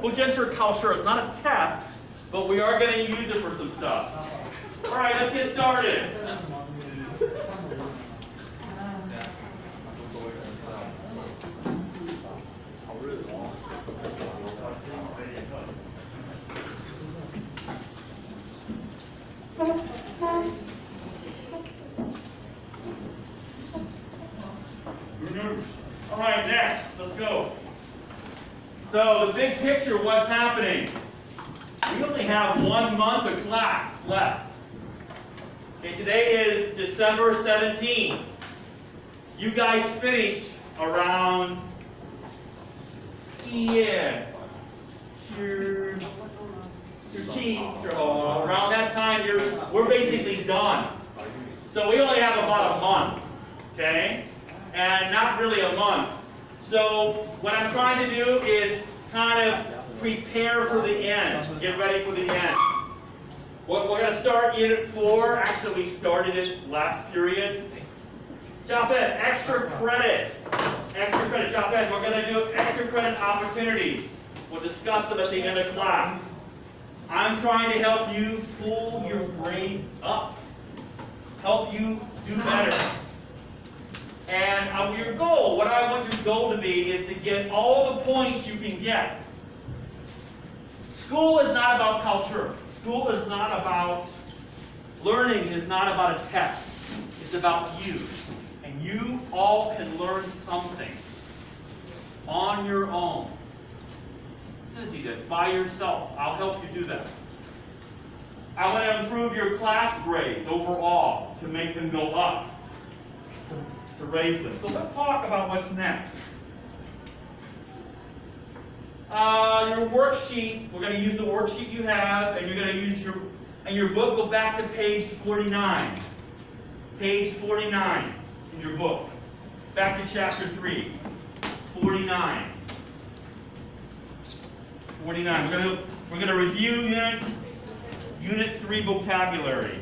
不正式考试. It's not a test, but we are going to use it for some stuff. All right, let's get started. All right, next, let's go. So the big picture, what's happening? We only have 1 month of class left. Okay, today is December 17th. You guys finished around around that time. We're basically done. So we only have about a month, okay? And not really a month. So what I'm trying to do is kind of prepare for the end. Get ready for the end. We're going to start Unit 4. Actually, we started it last period. Japet, extra credit. Extra credit, Japet. We're going to do extra credit opportunities. We'll discuss them at the end of class. I'm trying to help you pull your grades up. Help you do better. And your goal, what I want your goal to be, is to get all the points you can get. School is not about culture. School is not about learning. Is not about a test. It's about you. And you all can learn something on your own. By yourself. I'll help you do that. I want to improve your class grades overall to make them go up. To raise them. So let's talk about what's next. Your worksheet, we're going to use the worksheet you have, and you're going to use your book. Go back to page 49. Page 49 in your book. Back to chapter 3. 49. 49. We're going to review Unit 3 vocabulary.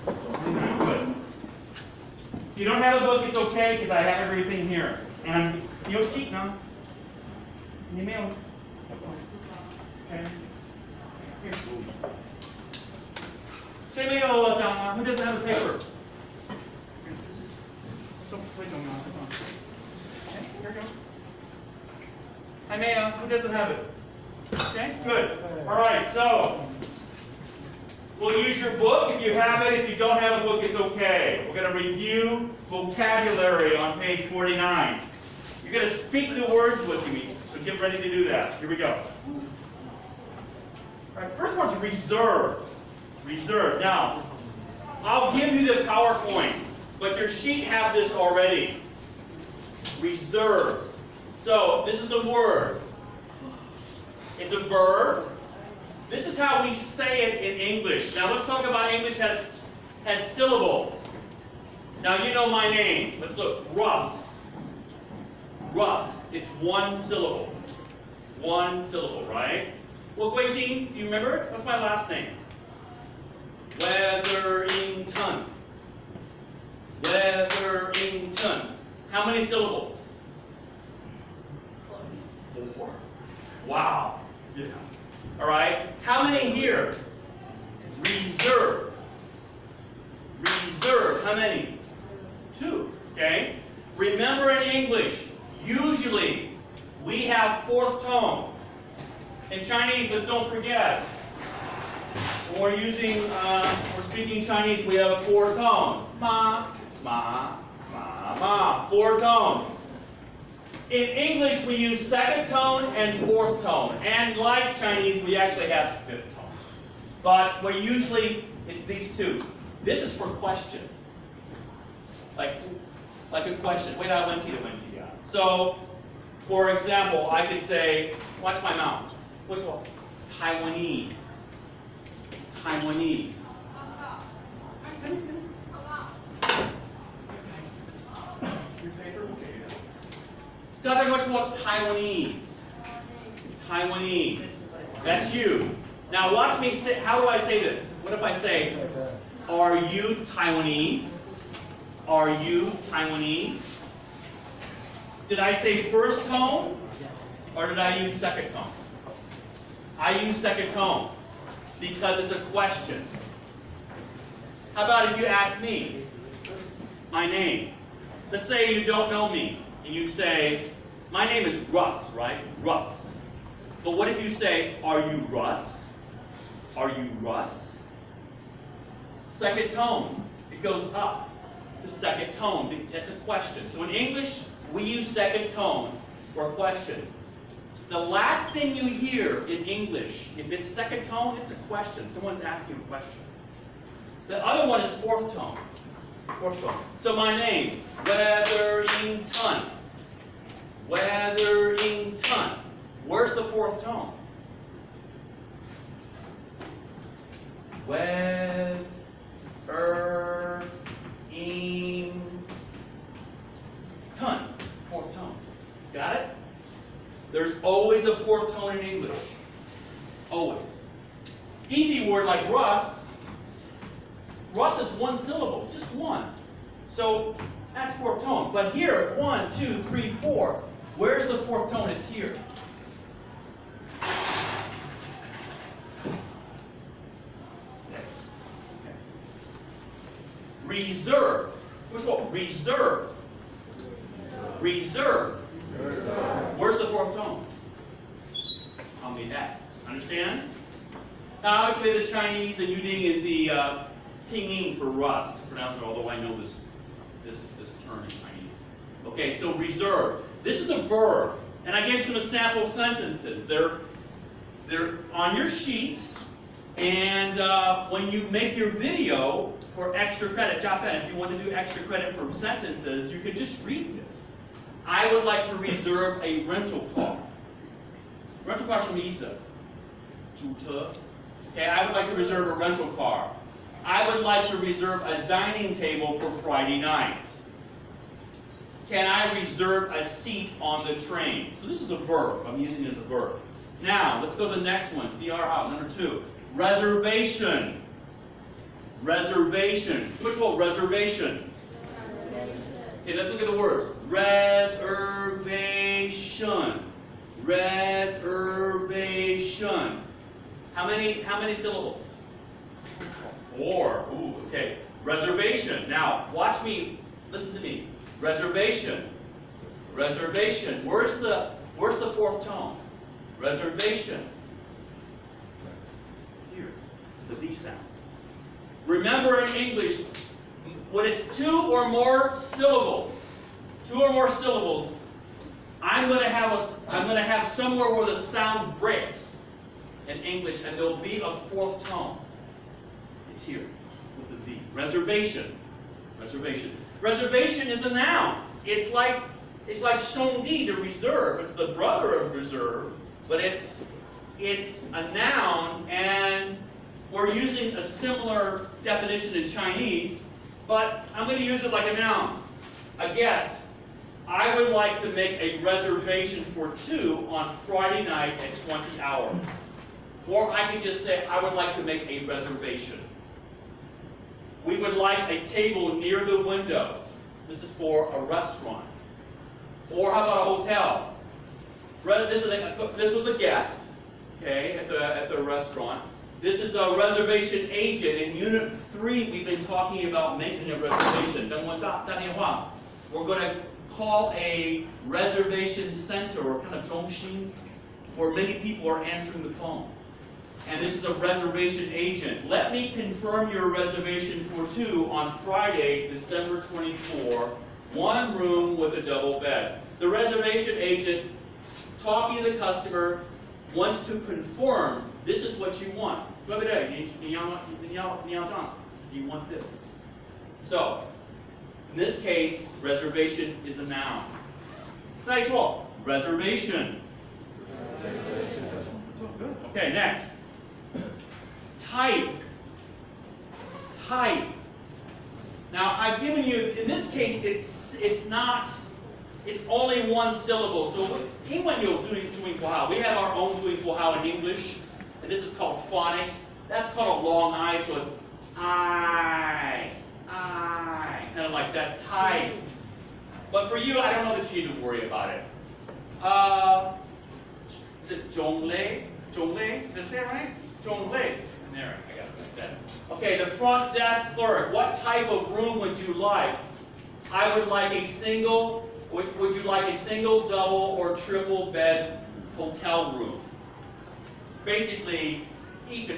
Good. If you don't have a book, it's okay because I have everything here. And your sheet now. Email. Okay. Here. Who doesn't have a paper? Okay, here we go. Hi, Maya. Who doesn't have it? Okay, good. All right, so we'll use your book if you have it. If you don't have a book, it's okay. We're going to review vocabulary on page 49. You're going to speak the words with me, so get ready to do that. Here we go. All right, first one's reserve. Reserve. Now, I'll give you the PowerPoint, but your sheet have this already. Reserve. So, this is the word. It's a verb. This is how we say it in English. Now let's talk about English has syllables. Now you know my name. Let's look. Russ. Russ. It's one syllable. One syllable, right? Well, Guixing, do you remember it? What's my last name? Weatherington. Weatherington. How many syllables? 4. Wow. Yeah. All right. How many here? Reserve. Reserve. How many? 2. Okay. Remember in English, usually we have 4th tone. In Chinese, let's don't forget. When we're speaking Chinese, we have 4 tones. Ma, ma, ma, ma. 4 tones. In English, we use 2nd tone and 4th tone. And like Chinese, we actually have 5th tone. But it's these 2. This is for question. Like a question. So, for example, I could say, watch my mouth. Which one? Taiwanese. Taiwanese. Taiwanese. Taiwanese. That's you. Now watch me say, how do I say this? What if I say, are you Taiwanese? Are you Taiwanese? Did I say first tone or did I use second tone? I use second tone because it's a question. How about if you ask me my name? Let's say you don't know me and you say, my name is Russ, right? Russ. But what if you say, are you Russ? Are you Russ? Second tone. It goes up to second tone. That's a question. So in English, we use second tone for a question. The last thing you hear in English, if it's second tone, it's a question. Someone's asking a question. The other one is fourth tone. Fourth tone. So my name, Weatherington. Weatherington. Where's the fourth tone? Weatherington. Fourth tone. Got it? There's always a fourth tone in English. Always. Easy word like Russ. Russ is one syllable. It's just one. So that's fourth tone. But here, 1, 2, 3, 4. Where's the fourth tone? It's here. Reserve. What's called reserve? Reserve. Where's the fourth tone? I'll be next. Understand? Now, obviously, the Chinese and Yuding is the pinyin for Russ to pronounce it. Although I know this term in Chinese. Okay, so reserve. This is a verb, and I gave some sample sentences. They're on your sheet, and when you make your video for extra credit, if you want to do extra credit for sentences, you can just read this. I would like to reserve a rental car. Rental car 什么意思？租车. Okay, I would like to reserve a rental car. I would like to reserve a dining table for Friday night. Can I reserve a seat on the train? So this is a verb. I'm using it as a verb. Now, let's go to the next one. DR number 2. Reservation. Reservation. What's called reservation? Okay, let's look at the words. Reservation. Reservation. How many syllables? 4. Ooh, okay. Reservation. Now, watch me. Listen to me. Reservation. Reservation. Where's the fourth tone? Reservation. Here. The V sound. Remember in English, when it's 2 or more syllables, I'm going to have somewhere where the sound breaks in English, and there'll be a fourth tone. It's here with the V. Reservation. Reservation. Reservation is a noun. It's like Shongdi, to reserve. It's the brother of reserve, but it's a noun, and we're using a similar definition in Chinese, but I'm going to use it like a noun. A guest. I would like to make a reservation for 2 on Friday night at 20 hours. Or I could just say, I would like to make a reservation. We would like a table near the window. This is for a restaurant. Or how about a hotel? This was the guest, okay, at the restaurant. This is the reservation agent. In Unit 3, we've been talking about making a reservation. We're going to call a reservation center, or kind of 中心, where many people are answering the phone. And this is a reservation agent. Let me confirm your reservation for 2 on Friday, December 24, 1 room with a double bed. The reservation agent, talking to the customer, wants to confirm this is what you want. You want this. So, in this case, reservation is a noun. 再说, reservation. Okay, next. Type. Type. Now, I've given you, in this case, it's only one syllable. So, 英文有注音符号. We have our own 注音符号 in English, and this is called phonics. That's called a long I, so it's I, kind of like that. Type. But for you, I don't know that you need to worry about it. Is it Zhonglei? Zhonglei? Did I say it right? Zhonglei. There, I got it like that. Okay, the front desk clerk. What type of room would you like? I would like a single. Would you like a single, double, or triple bed hotel room? Basically, 一个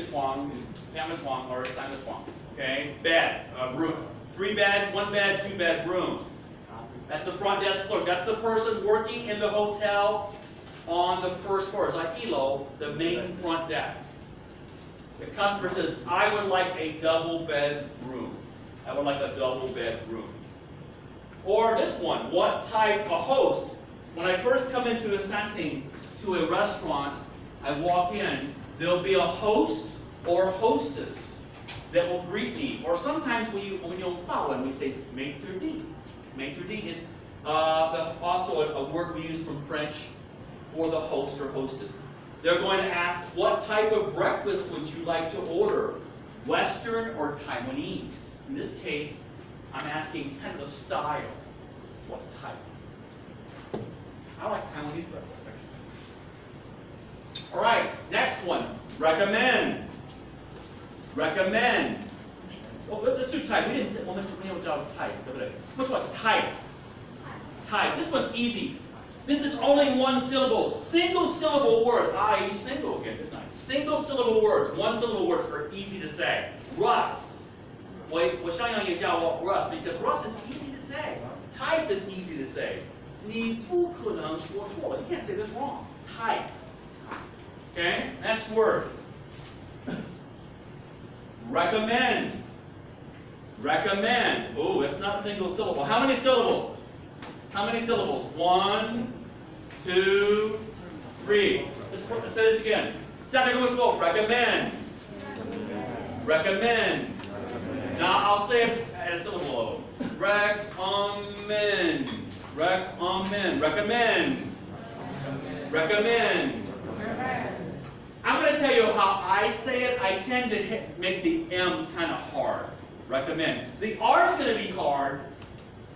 床, 两个床, or 三个床. Okay, bed, room. 3 beds, 1 bed, 2 bed room. That's the front desk clerk. That's the person working in the hotel on the first floor. It's like 1楼, the main front desk. The customer says, I would like a double bed room. I would like a double bed room. Or this one, what type of host? When I first come into a setting, to a restaurant, I walk in, there'll be a host or hostess that will greet me. Or sometimes when you we say maître d'. Maître d' is also a word we use from French for the host or hostess. They're going to ask, what type of breakfast would you like to order? Western or Taiwanese? In this case, I'm asking kind of a style. What type? I like Taiwanese breakfast, actually. All right, next one. Recommend. Recommend. Well, let's do type. We didn't say, 我们没有教 type, 对不对? What's what? Type. Type. This one's easy. This is only one syllable. Single syllable words. I use single again, didn't I? Single syllable words. One syllable words are easy to say. Russ. 我想要也叫我 Russ because Russ is easy to say. Type is easy to say. 你不可能说错了. You can't say this wrong. Type. Okay? Next word. Recommend. Recommend. Oh, that's not single syllable. How many syllables? How many syllables? 1, 2, 3. Let's say this again. 大家跟我说 recommend. Recommend. Now I'll say it at a syllable. Recommend. Recommend. Recommend. Recommend. I'm going to tell you how I say it. I tend to make the M kind of hard. Recommend. The R is going to be hard.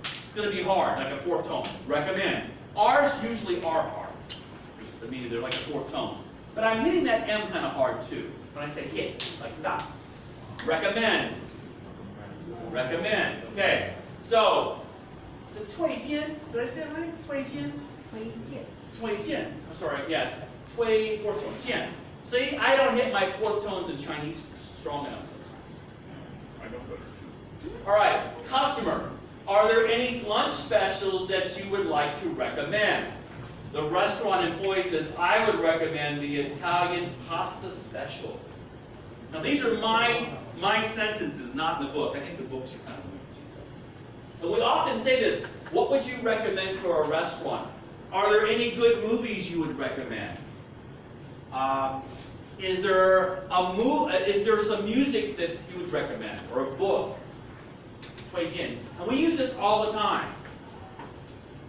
It's going to be hard, like a fourth tone. Recommend. R's usually are hard. I mean, they're like a fourth tone. But I'm hitting that M kind of hard too. When I say hit, like that. Recommend. Recommend. Okay. So, is it 2010? Did I say it right? 2010? 2010. I'm sorry. Yes. 2010. See, I don't hit my fourth tones in Chinese strong enough sometimes. I don't go. All right. Customer. Are there any lunch specials that you would like to recommend? The restaurant employee says, I would recommend the Italian pasta special. Now these are my sentences, not in the book. I think the books are kind of weird. But we often say this, what would you recommend for a restaurant? Are there any good movies you would recommend? Is there some music that you would recommend, or a book? And we use this all the time.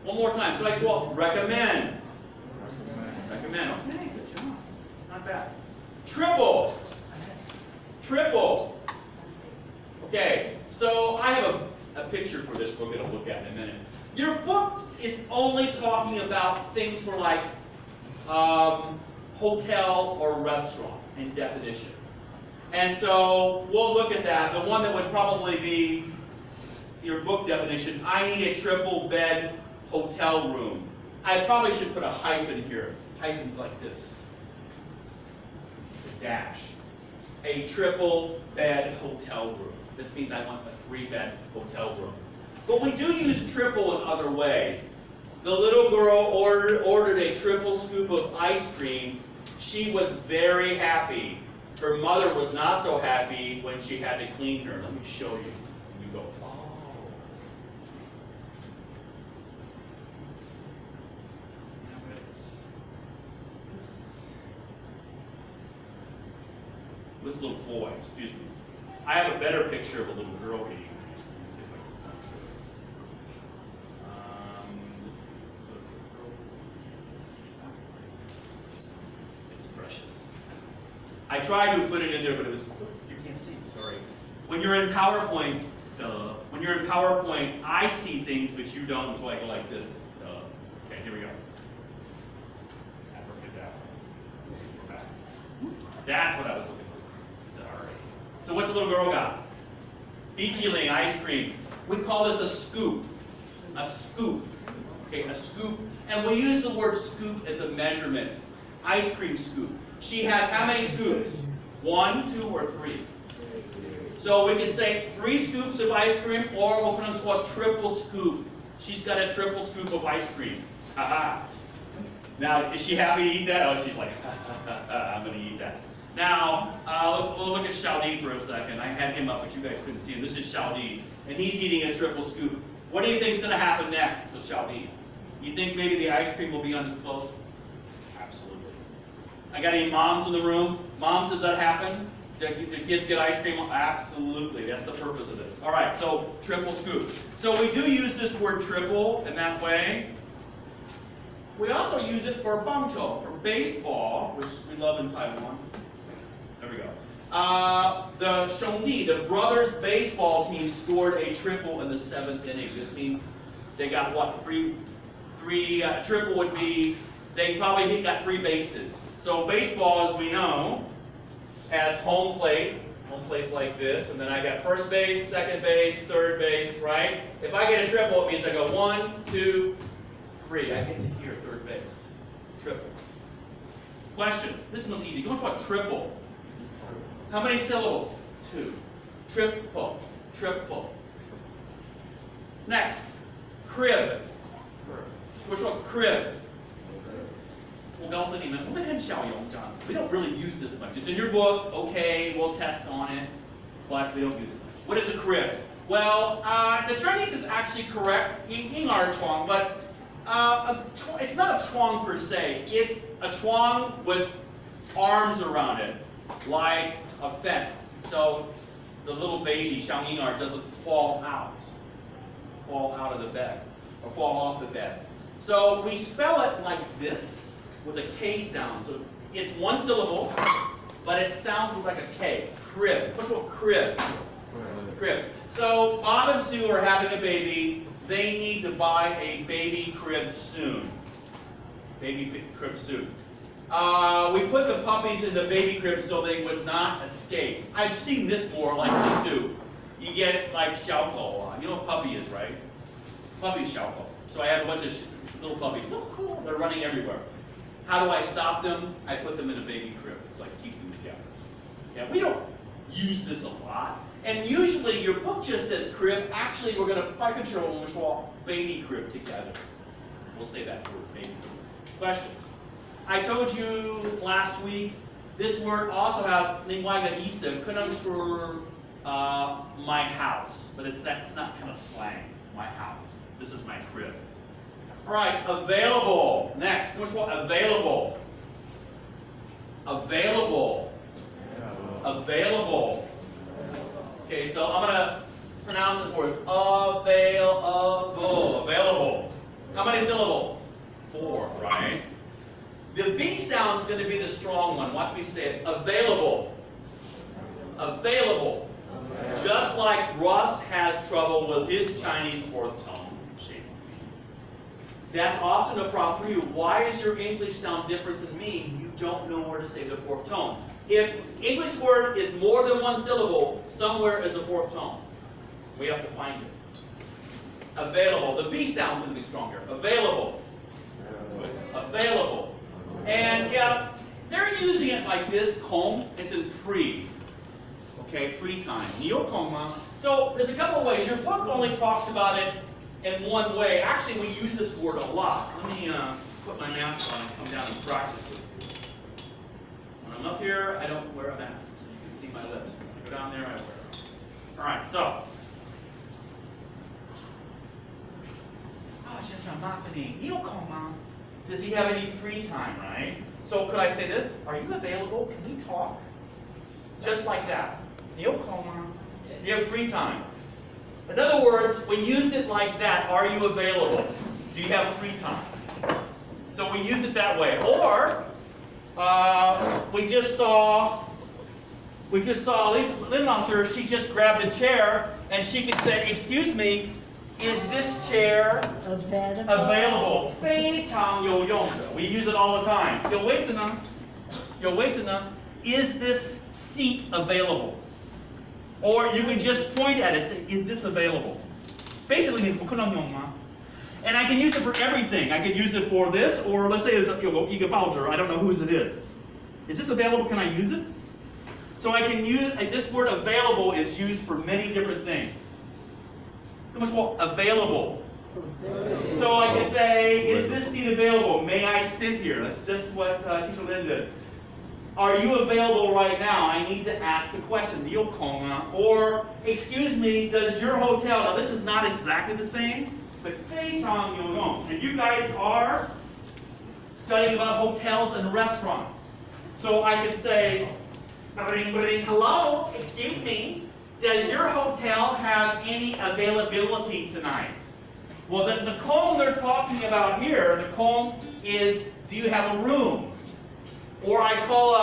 One more time. So I say, recommend. Recommend. Okay, good job. Not bad. Triple. Triple. Okay, so I have a picture for this we're going to look at in a minute. Your book is only talking about things for like hotel or restaurant in definition. And so we'll look at that. The one that would probably be your book definition, I need a triple bed hotel room. I probably should put a hyphen here. Hyphens like this. A dash. A triple bed hotel room. This means I want a 3-bed hotel room. But we do use triple in other ways. The little girl ordered a triple scoop of ice cream. She was very happy. Her mother was not so happy when she had to clean her. Let me show you. You go, oh. This little boy, excuse me. I have a better picture of a little girl eating. It's precious. I tried to put it in there, but it was, you can't see, sorry. When you're in PowerPoint, when When you're in PowerPoint, I see things, but you don't, so I go like this. Okay, here we go. That's what I was looking for. All right. So what's the little girl got? Bichiling, ice cream. We call this a scoop. A scoop. Okay, a scoop. And we use the word scoop as a measurement. Ice cream scoop. She has how many scoops? 1, 2, or 3? So we can say 3 scoops of ice cream, or we'll pronounce a triple scoop. She's got a triple scoop of ice cream. Haha. Now, is she happy to eat that? Oh, she's like, I'm going to eat that. Now, we'll look at Xiaodi for a second. I had him up, but you guys couldn't see him. This is Xiaodi, and he's eating a triple scoop. What do you think is going to happen next with Xiaodi? You think maybe the ice cream will be on his clothes? Absolutely. I got any moms in the room? Moms, does that happen? Do kids get ice cream? Absolutely. That's the purpose of this. All right, so triple scoop. So we do use this word triple in that way. We also use it for bangzhou, for baseball, which we love in Taiwan. There we go. The Shongdi, the brothers baseball team, scored a triple in the 7th inning. This means they got what? Triple would be, they probably got 3 bases. So baseball, as we know, has home plate. Home plate's like this, and then I got first base, second base, third base, right? If I get a triple, it means I go 1, 2, 3. I get to here, third base. Triple. Questions? This one's easy. Go what triple. How many syllables? 2. Triple. Triple. Next. Crib. Which one? Crib. 我告诉你们，我们很少用这样子. We don't really use this much. It's in your book. Okay, we'll test on it, but we don't use it much. What is a crib? Well, the Chinese is actually correct in our chuang, but it's not a chuang per se. It's a chuang with arms around it, like a fence. So the little baby, Xiangyinar, doesn't fall out of the bed, or fall off the bed. So we spell it like this, with a K sound. So it's 1 syllable, but it sounds like a K. Crib. What's called crib? Crib. So Bob and Sue are having a baby. They need to buy a baby crib soon. Baby crib soon. We put the puppies in the baby crib so they would not escape. I've seen this more like me too. You get it like xiaokou. You know what puppy is, right? Puppy is xiaokou. So I have a bunch of little puppies. Oh, cool. They're running everywhere. How do I stop them? I put them in a baby crib, so I keep them together. Yeah, we don't use this a lot. And usually your book just says crib. Actually, we're going to by control when we baby crib together. We'll say that word, baby crib. Questions? I told you last week, this word also has 另外一个意思，可能是 my house, but that's not kind of slang. My house. This is my crib. All right, available. Next, what's what? Available. Available. Available. Okay, so I'm gonna pronounce it for us. Available. Available. How many syllables? 4, right? The V sound is going to be the strong one. Watch me say it. Available. Available. Just like Russ has trouble with his Chinese 4th tone. That's often a problem for you. Why does your English sound different than me? You don't know where to say the 4th tone. If English word is more than 1 syllable, somewhere is a 4th tone. We have to find it. Available. The V sound is going to be stronger. Available. Available. And yeah, they're using it like this. Kong is in free. Okay, free time. 你有空吗? So there's a couple of ways. Your book only talks about it in one way. Actually, we use this word a lot. Let me put my mask on and come down and practice with you. When I'm up here, I don't wear a mask, so you can see my lips. When I go down there, I wear it. All right, so. Does he have any free time, right? So could I say this? Are you available? Can we talk? Just like that. You have free time. In other words, we use it like that. Are you available? Do you have free time? So we use it that way. Or we just saw Lin Laoshi, she just grabbed a chair and she could say, excuse me, is this chair available? 非常有用的. We use it all the time. 有位置呢? 有位置呢? Is this seat available? Or you can just point at it and say, is this available? Basically means 我看到用吗? And I can use it for everything. I could use it for this, or let's say it's a 一个报纸, I don't know whose it is. Is this available? Can I use it? So I can use, this word available is used for many different things. 那么说 available. So I can say, is this seat available? May I sit here? That's just what Teacher Lynn did. Are you available right now? I need to ask a question. 你有空吗? Or, excuse me, does your hotel, now this is not exactly the same, but 非常有用. And you guys are studying about hotels and restaurants. So I could say, ring, ring, hello, excuse me, does your hotel have any availability tonight? Well, the column they're talking about here, the column is, do you have a room? Or I call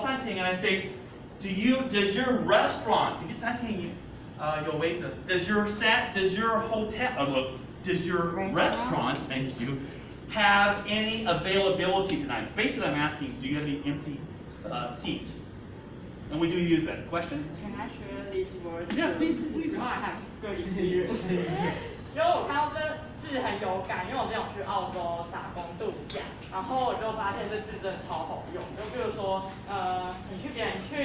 Santing and I say, does your restaurant, does your hotel, does your restaurant, thank you, have any availability tonight? Basically, I'm asking, do you have any empty seats? And we do use that. Question? Can I share these words? Yeah, please. I have good experience. 因为我看到这字很有感，因为我之前有去澳洲打工度假，然后我就发现这字真的超好用。就比如说，你去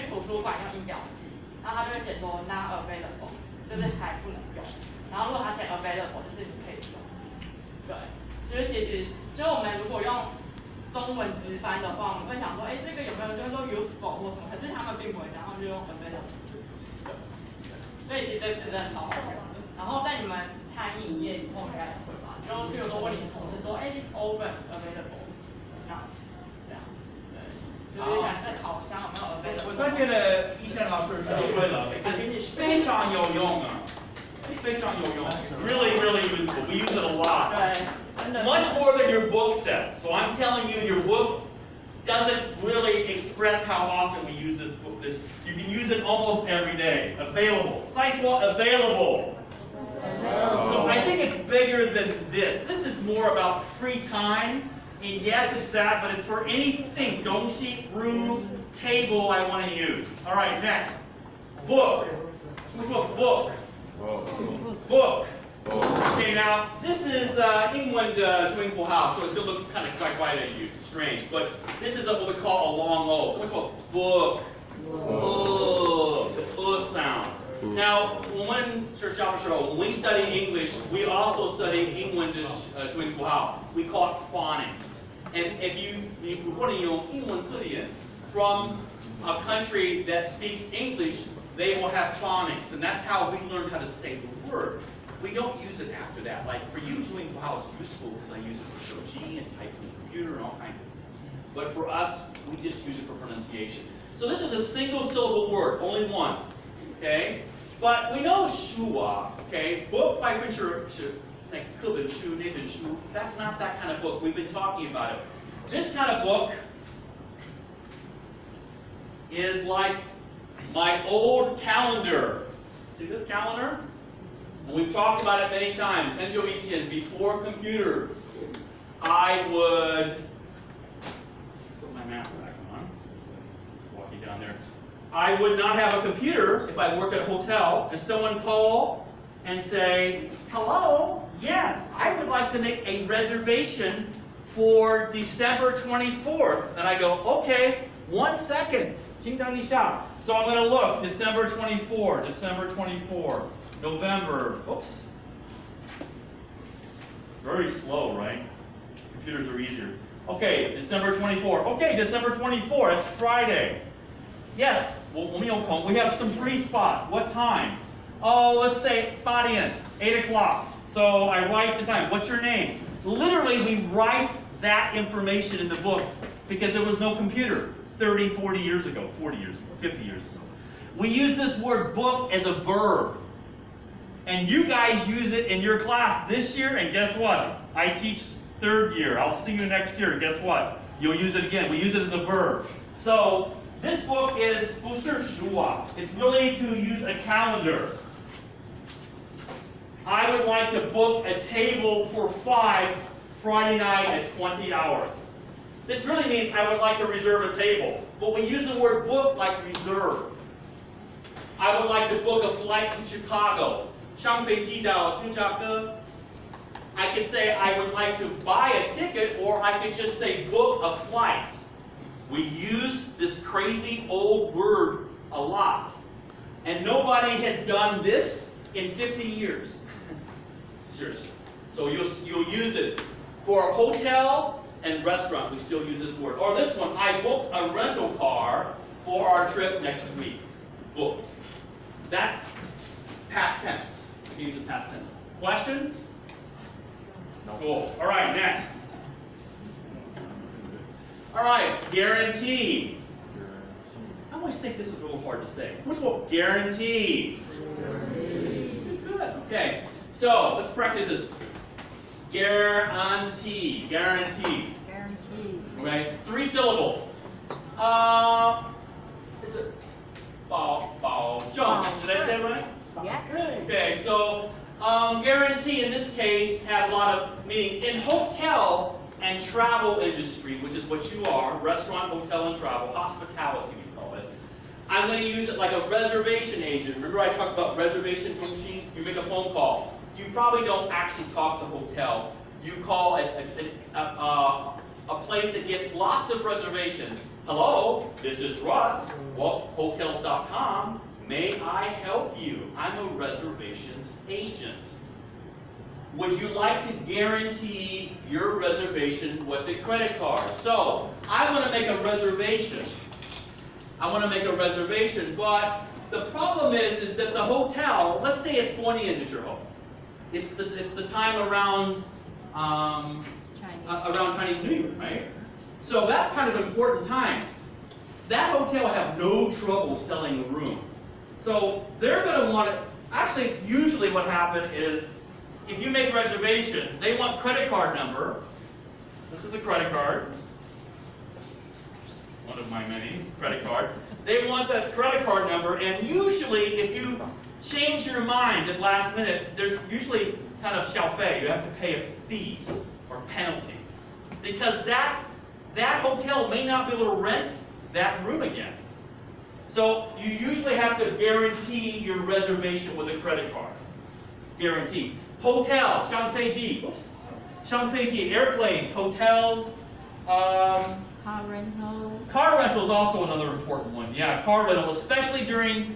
图书馆用印表机，然后他就会写说 not available， 就是还不能用。然后如果他写 available， 就是你可以用。对，就是其实，就是我们如果用中文直翻的话，我们会想说，哎，这个有没有就是说 useful 或什么？可是他们并不会这样，他们就用 available。对，所以其实这字真的超好用的。然后在你们餐饮业以后应该也会吧，就譬如说问你的同事说，哎 ，this oven available， 这样，对，就是看这烤箱有没有 available。我发现了一线老师说对了，非常有用啊，非常有用 ，really really useful. We use it a lot. 对，真的。Much more than your book says. So I'm telling you, your book doesn't really express how often we use this book. You can use it almost every day. Available. Nice one. Available. So I think it's bigger than this. This is more about free time. And yes, it's that, but it's for anything. 东西, room, table I want to use. All right, next. Book. Which one? Book. Book. Okay, now this is 英文的注音符号, so it's going to look kind of quite at you. It's strange, but this is what we call a long O. Which one? Book. The sound. Now, when we study English, we also study English we call it phonics. And if you from a country that speaks English, they will have phonics, and that's how we learned how to say the word. We don't use it after that. Like for you, 注音符号 is useful because I use it for shoji and typing in the computer and all kinds of things. But for us, we just use it for pronunciation. So this is a single syllable word, only one. Okay? But we know shua, okay? Book by Fincher, like 课本书, 那本书, that's not that kind of book. We've been talking about it. This kind of book is like my old calendar. See this calendar? And we've talked about it many times. Henjo Ichian, before computers, I would put my mask back on. Walking down there. I would not have a computer if I work at a hotel and someone call and say, hello, yes, I would like to make a reservation for December 24th. And I go, okay, 1 second. So I'm going to look, December 24, November, oops. Very slow, right? Computers are easier. Okay, December 24. Okay, December 24, it's Friday. Yes, we have some free spot. What time? Oh, let's say 8 点, 8 o'clock. So I write the time. What's your name? Literally, we write that information in the book because there was no computer 30, 40 years ago, 40 years ago, 50 years ago. We use this word book as a verb. And you guys use it in your class this year, and guess what? I teach 3rd year. I'll see you next year. Guess what? You'll use it again. We use it as a verb. So this book is 不是书啊. It's really to use a calendar. I would like to book a table for 5 Friday night at 20 hours. This really means I would like to reserve a table, but we use the word book like reserve. I would like to book a flight to Chicago. 上飞机到芝加哥. I could say I would like to buy a ticket, or I could just say book a flight. We use this crazy old word a lot. And nobody has done this in 50 years. Seriously. So you'll use it for a hotel and restaurant. We still use this word. Or this one, I booked a rental car for our trip next week. Booked. That's past tense. I can use it past tense. Questions? No. Cool. All right, next. All right, guarantee. I always think this is a little hard to say. First of all, guarantee. Good. Okay. So let's practice this. Guarantee. Guarantee. Guarantee. Okay, it's 3 syllables. Is it 保证? Did I say it right? Yes. Okay, so guarantee in this case have a lot of meanings. In hotel and travel industry, which is what you are, restaurant, hotel, and travel, hospitality we call it, I'm going to use it like a reservation agent. Remember I talked about reservation machines? You make a phone call. You probably don't actually talk to hotel. You call a place that gets lots of reservations. Hello, this is Russ. Well, hotels.com. May I help you? I'm a reservations agent. Would you like to guarantee your reservation with a credit card? So, I want to make a reservation. But the problem is that the hotel, let's say it's 20 into your home. It's the time around Chinese New Year, right? So that's kind of an important time. That hotel will have no trouble selling a room. So they're going to want to, actually, usually what happens is, if you make a reservation, they want credit card number. This is a credit card. One of my many credit card. They want that credit card number, and usually if you change your mind at last minute, there's usually kind of 小费. You have to pay a fee or penalty. Because that hotel may not be able to rent that room again. So you usually have to guarantee your reservation with a credit card. Guarantee. Hotel, 上飞机. Shan Feiji, airplanes, hotels. Car rental. Car rental is also another important one. Yeah, car rental, especially during,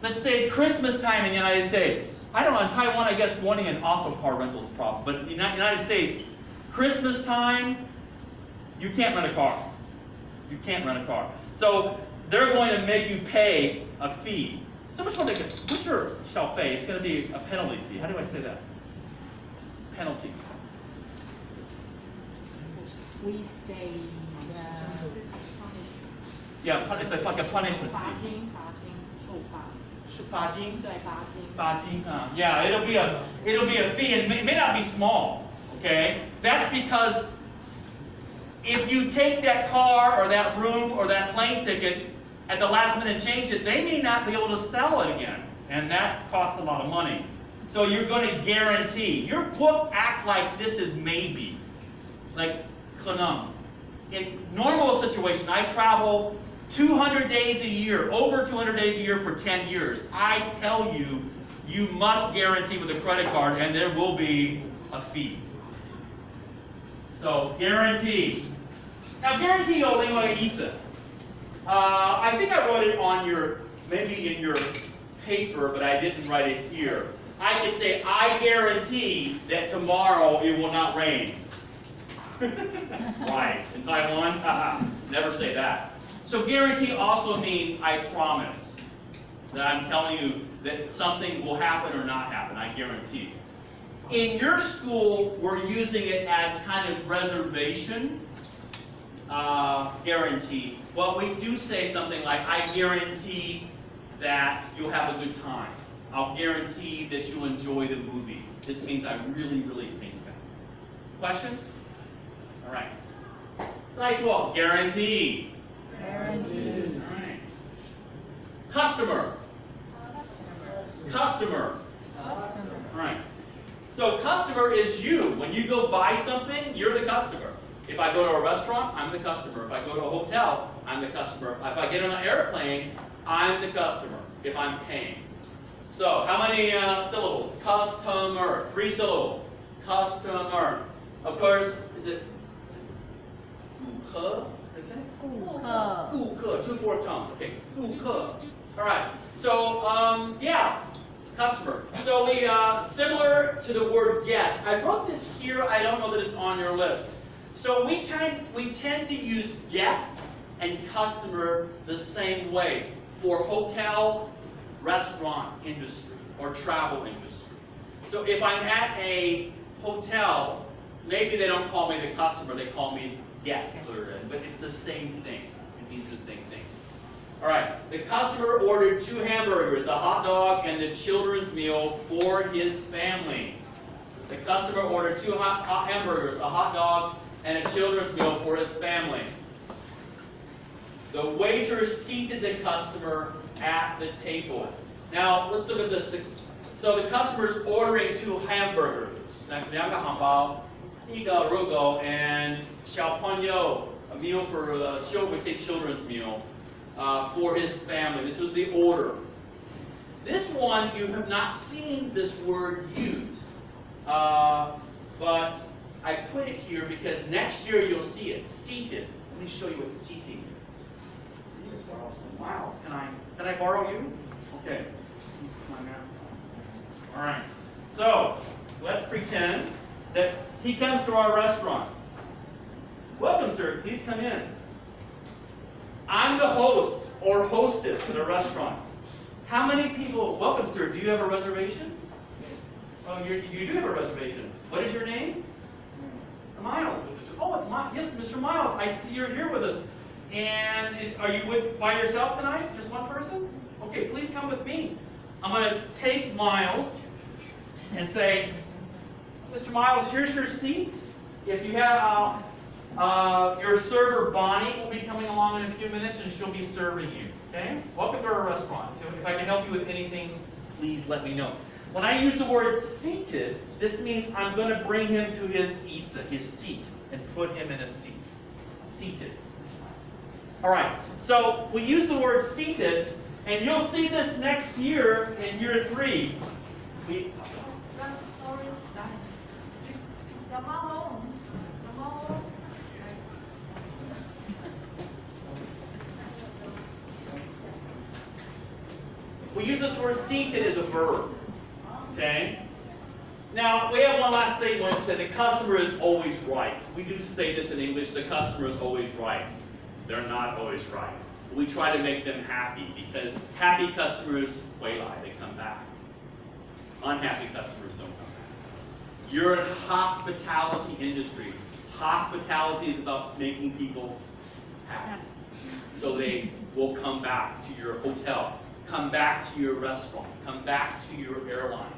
let's say, Christmas time in the United States. I don't know, in Taiwan, I guess Guanyin also car rental is a problem. But in the United States, Christmas time, you can't rent a car. You can't rent a car. So they're going to make you pay a fee. So what's your 小费? It's going to be a penalty fee. How do I say that? Penalty. We stay. Yeah, it's like a punishment fee. 罚金，处罚。罚金? 对，罚金。罚金, yeah, it'll be a fee, and it may not be small. Okay, that's because if you take that car or that room or that plane ticket at the last minute and change it, they may not be able to sell it again, and that costs a lot of money. So you're going to guarantee. Your book act like this is maybe, like 可能. In normal situation, I travel 200 days a year, over 200 days a year for 10 years. I tell you, you must guarantee with a credit card, and there will be a fee. So guarantee. Now guarantee 有另外一个意思. I think I wrote it on maybe in your paper, but I didn't write it here. I could say, I guarantee that tomorrow it will not rain. Right. In Taiwan, never say that. So guarantee also means I promise. That I'm telling you that something will happen or not happen. I guarantee. In your school, we're using it as kind of reservation guarantee. Well, we do say something like, I guarantee that you'll have a good time. I'll guarantee that you'll enjoy the movie. This means I really, really think that. Questions? All right. Nice one. Guarantee. Guarantee. All right. Customer. Customer. All right. So customer is you. When you go buy something, you're the customer. If I go to a restaurant, I'm the customer. If I go to a hotel, I'm the customer. If I get on an airplane, I'm the customer if I'm paying. So how many syllables? Customer. 3 syllables. Customer. Of course, is it 顾客? Is it? 顾客. 顾客, 2 4 tones. Okay, 顾客. All right. So yeah, customer. So we similar to the word guest. I wrote this here. I don't know that it's on your list. So we tend to use guest and customer the same way for hotel, restaurant industry, or travel industry. So if I'm at a hotel, maybe they don't call me the customer, they call me guest, but it's the same thing. It means the same thing. All right, the customer ordered 2 hamburgers, a hot dog, and the children's meal for his family. The customer ordered 2 hot hamburgers, a hot dog, and a children's meal for his family. The waiter seated the customer at the table. Now, let's look at this. So the customer's ordering 2 hamburgers. 2个汉堡, 1个热狗, and 小朋友, a meal for we say children's meal, for his family. This was the order. This one, you have not seen this word used. But I put it here because next year you'll see it. Seated. Let me show you what seating is. I need to borrow some miles. Can I borrow you? Okay. Put my mask on. All right. So let's pretend that he comes to our restaurant. Welcome, sir. Please come in. I'm the host or hostess for the restaurant. How many people? Welcome, sir. Do you have a reservation? Oh, you do have a reservation. What is your name? Miles. Oh, it's Miles. Yes, Mr. Miles. I see you're here with us. And are you by yourself tonight? Just one person? Okay, please come with me. I'm going to take Miles and say, Mr. Miles, here's your seat. If you have your server Bonnie will be coming along in a few minutes, and she'll be serving you. Okay? Welcome to our restaurant. If I can help you with anything, please let me know. When I use the word seated, this means I'm going to bring him to his seat, and put him in a seat. Seated. All right. So we use the word seated, and you'll see this next year in year 3. We use this word seated as a verb. Okay? Now, we have one last statement that the customer is always right. We do say this in English, the customer is always right. They're not always right. We try to make them happy because happy customers, 回来, they come back. Unhappy customers don't come back. You're in hospitality industry. Hospitality is about making people happy. So they will come back to your hotel, come back to your restaurant, come back to your airline.